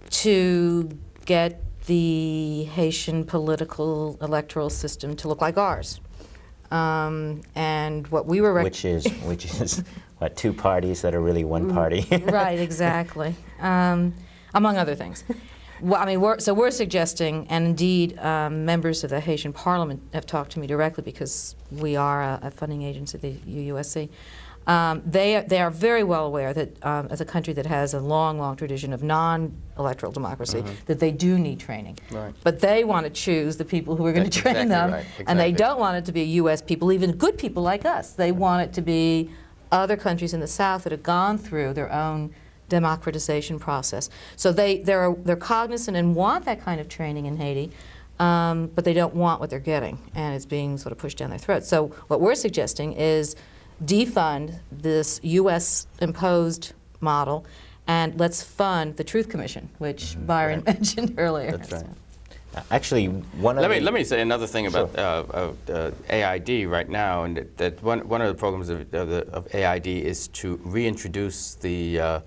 Speaker 3: To get the Haitian political electoral system to look like ours. And what we were
Speaker 1: which is what, 2 parties that are really one party.
Speaker 3: Right, exactly. Among other things. Well, I mean, we're suggesting, and indeed members of the Haitian Parliament have talked to me directly because we are a funding agency, the UUSC. They are very well aware that as a country that has a long tradition of non-electoral democracy, that they do need training.
Speaker 2: Right.
Speaker 3: But they want to choose the people who are going to train
Speaker 2: Exactly
Speaker 3: them,
Speaker 2: right,
Speaker 3: and they
Speaker 2: exactly.
Speaker 3: don't want it to be U.S. people, even good people like us. They want it to be other countries in the South that have gone through their own democratization process. So they're cognizant and want that kind of training in Haiti, but they don't want what they're getting, and it's being sort of pushed down their throats. So what we're suggesting is defund this U.S. imposed model and let's fund the Truth Commission, which Byron mentioned earlier.
Speaker 2: That's right.
Speaker 1: Actually, one of
Speaker 2: Let me say another thing about AID right now, and that one of the programs of AID is to reintroduce the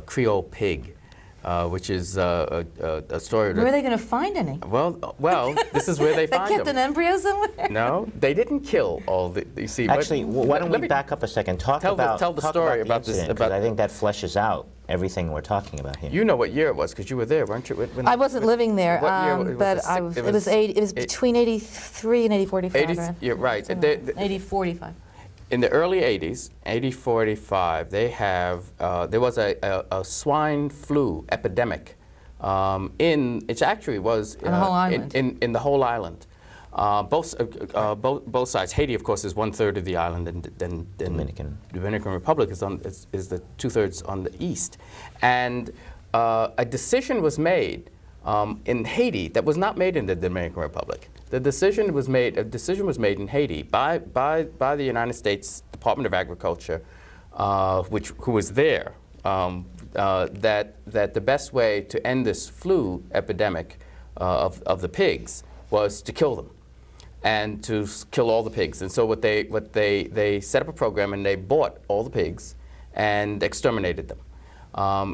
Speaker 2: Creole pig, which is a story.
Speaker 3: Where are they going to find any?
Speaker 2: Well, this is where they
Speaker 3: They
Speaker 2: find
Speaker 3: kept
Speaker 2: them.
Speaker 3: an embryo somewhere?
Speaker 2: No, they didn't kill all the. You see,
Speaker 1: Actually, why don't we back up a second?
Speaker 2: tell the story about this.
Speaker 1: Incident, 'cause I think that fleshes out everything we're talking about here.
Speaker 2: You know what year it was because you were there, weren't you? When
Speaker 3: I wasn't living there,
Speaker 2: what year was
Speaker 3: but
Speaker 2: it?
Speaker 3: it was between 83 and 80-45. right?
Speaker 2: You're right.
Speaker 3: 80-45.
Speaker 2: In the early 80s, 80-45, there was a swine flu epidemic it actually was
Speaker 3: On the whole island.
Speaker 2: in the whole island. Both sides. Haiti, of course, is 1/3 of the island, and then Dominican Republic is the 2/3 on the east. And a decision was made in Haiti that was not made in the Dominican Republic. A decision was made in Haiti by the United States Department of Agriculture, who was there, that the best way to end this flu epidemic of the pigs was to kill them, and to kill all the pigs. And so what they set up a program, and they bought all the pigs and exterminated them.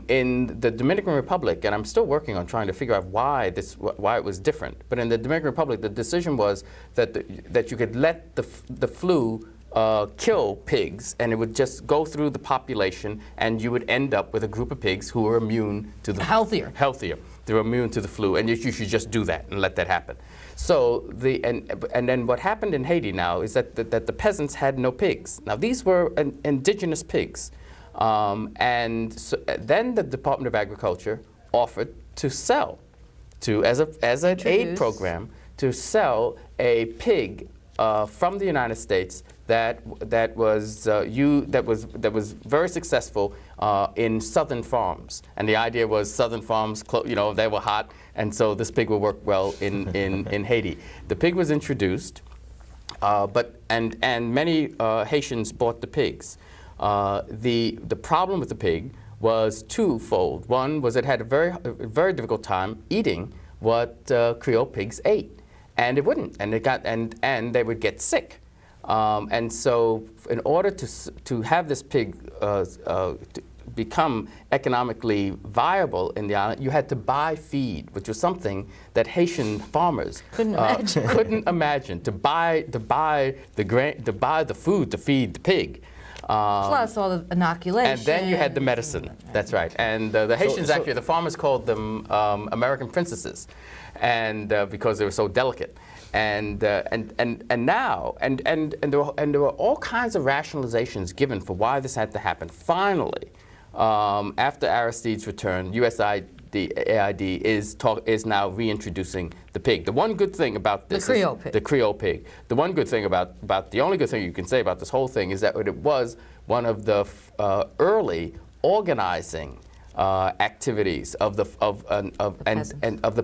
Speaker 2: In the Dominican Republic, and I'm still working on trying to figure out why it was different, but in the Dominican Republic, the decision was that you could let the flu kill pigs, and it would just go through the population, and you would end up with a group of pigs who were immune to the
Speaker 3: Healthier.
Speaker 2: They were immune to the flu, and you should just do that and let that happen. So and then what happened in Haiti now is that the peasants had no pigs. Now these were indigenous pigs, and so then the Department of Agriculture offered to sell, as an aid program, to sell a pig from the United States that was very successful in southern farms, and the idea was southern farms, they were hot, and so this pig would work well in Haiti. The pig was introduced, and many Haitians bought the pigs. The problem with the pig was twofold. One was it had a very difficult time eating what Creole pigs ate, and it wouldn't, and they would get sick. And so in order to have this pig to become economically viable in the island, you had to buy feed, which was something that Haitian farmers couldn't imagine. To buy the food to feed the pig.
Speaker 3: Plus all the inoculation.
Speaker 2: And then you had the medicine. That's right. And the Haitians, actually, the farmers called them American princesses, and because they were so delicate. And now there were all kinds of rationalizations given for why this had to happen. Finally, after Aristide's return, AID is now reintroducing the pig. The one good thing about this, the Creole pig. The one good thing about the only good thing you can say about this whole thing is that it was one of the early organizing activities of the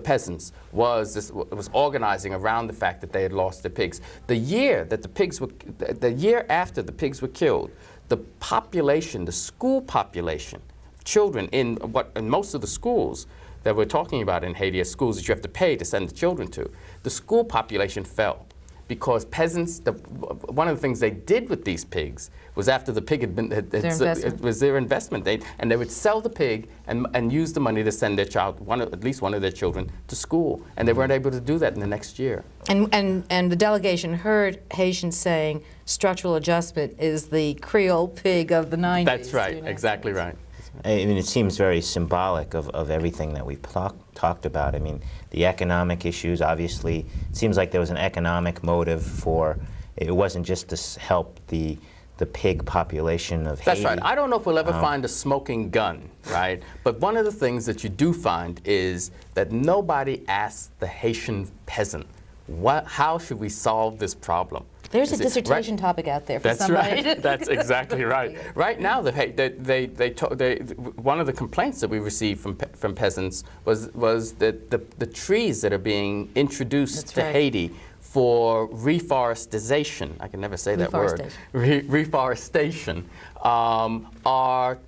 Speaker 2: peasants was organizing around the fact that they had lost their pigs. The year after the pigs were killed, the population, the school population, children in most of the schools that we're talking about in Haiti are schools that you have to pay to send the children to. The school population fell because peasants. One of the things they did with these pigs was after the pig it was their investment. They would sell the pig and use the money to send their child, at least one of their children, to school, and they weren't able to do that in the next year.
Speaker 3: And the delegation heard Haitians saying structural adjustment is the Creole pig of the 90s.
Speaker 2: That's right, exactly right.
Speaker 1: I mean, it seems very symbolic of everything that we've talked about. I mean, the economic issues, obviously, it seems like there was an economic motive for, it wasn't just to help the pig population of Haiti.
Speaker 2: That's right. I don't know if we'll ever find a smoking gun, right? But one of the things that you do find is that nobody asked the Haitian peasant, how should we solve this problem?
Speaker 3: There's a dissertation topic out there for somebody.
Speaker 2: That's right. That's exactly right. Right now, one of the complaints that we received from peasants was that the trees that are being introduced to Haiti for reforestation, I can never say that word, reforestation, are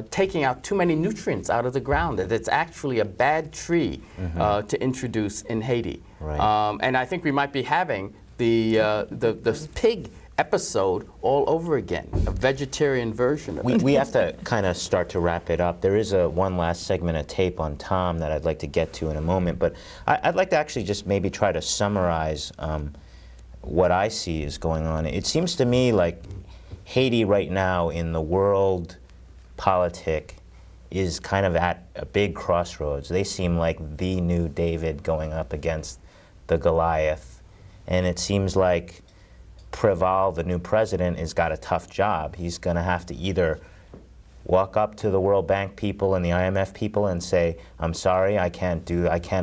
Speaker 2: taking out too many nutrients out of the ground, that it's actually a bad tree to introduce in Haiti.
Speaker 1: Right.
Speaker 2: And I think we might be having the pig episode all over again, a vegetarian version of it.
Speaker 1: We have to kind of start to wrap it up. There is one last segment of tape on Tom that I'd like to get to in a moment, but I'd like to actually just maybe try to summarize what I see is going on. It seems to me like Haiti right now in the world politic is kind of at a big crossroads. They seem like the new David going up against the Goliath, and it seems like Preval, the new president, has got a tough job. He's going to have to either walk up to the World Bank people and the IMF people and say, I'm sorry, I can't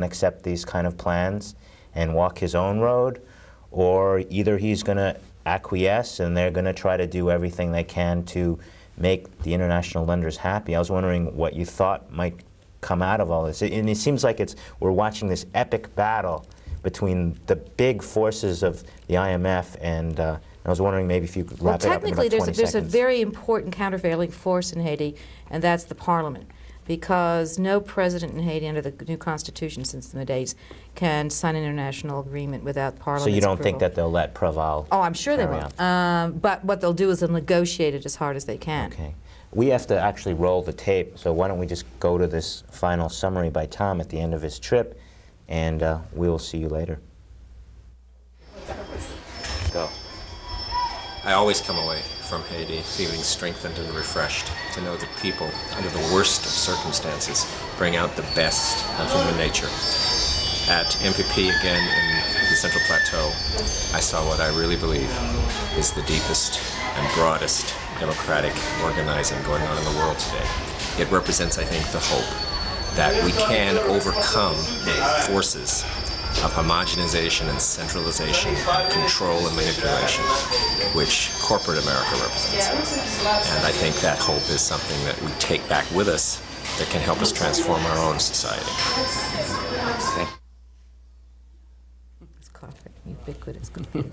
Speaker 1: accept these kind of plans, and walk his own road, or either he's going to acquiesce and they're going to try to do everything they can to make the international lenders happy. I was wondering what you thought might come out of all this. And it seems like we're watching this epic battle between the big forces of the IMF, and I was wondering maybe if you could wrap it up in about 20
Speaker 3: technically, there's a
Speaker 1: seconds.
Speaker 3: very important countervailing force in Haiti, and that's the parliament, because no president in Haiti under the new constitution since the mid-80s can sign an international agreement without parliament's
Speaker 1: So you don't think
Speaker 3: approval.
Speaker 1: that they'll let Preval
Speaker 3: Oh, I'm sure they
Speaker 1: carry
Speaker 3: will.
Speaker 1: on?
Speaker 3: But what they'll do is they'll negotiate it as hard as they can.
Speaker 1: Okay. We have to actually roll the tape, so why don't we just go to this final summary by Tom at the end of his trip, and we will see you later. Go.
Speaker 7: I always come away from Haiti feeling strengthened and refreshed to know that people, under the worst of circumstances, bring out the best of human nature. At MPP again in the Central Plateau, I saw what I really believe is the deepest and broadest democratic organizing going on in the world today. It represents, I think, the hope that we can overcome forces of homogenization and centralization, control and manipulation, which corporate America represents. And I think that hope is something that we take back with us that can help us transform our own society.
Speaker 3: It's coffee, ubiquitous coffee.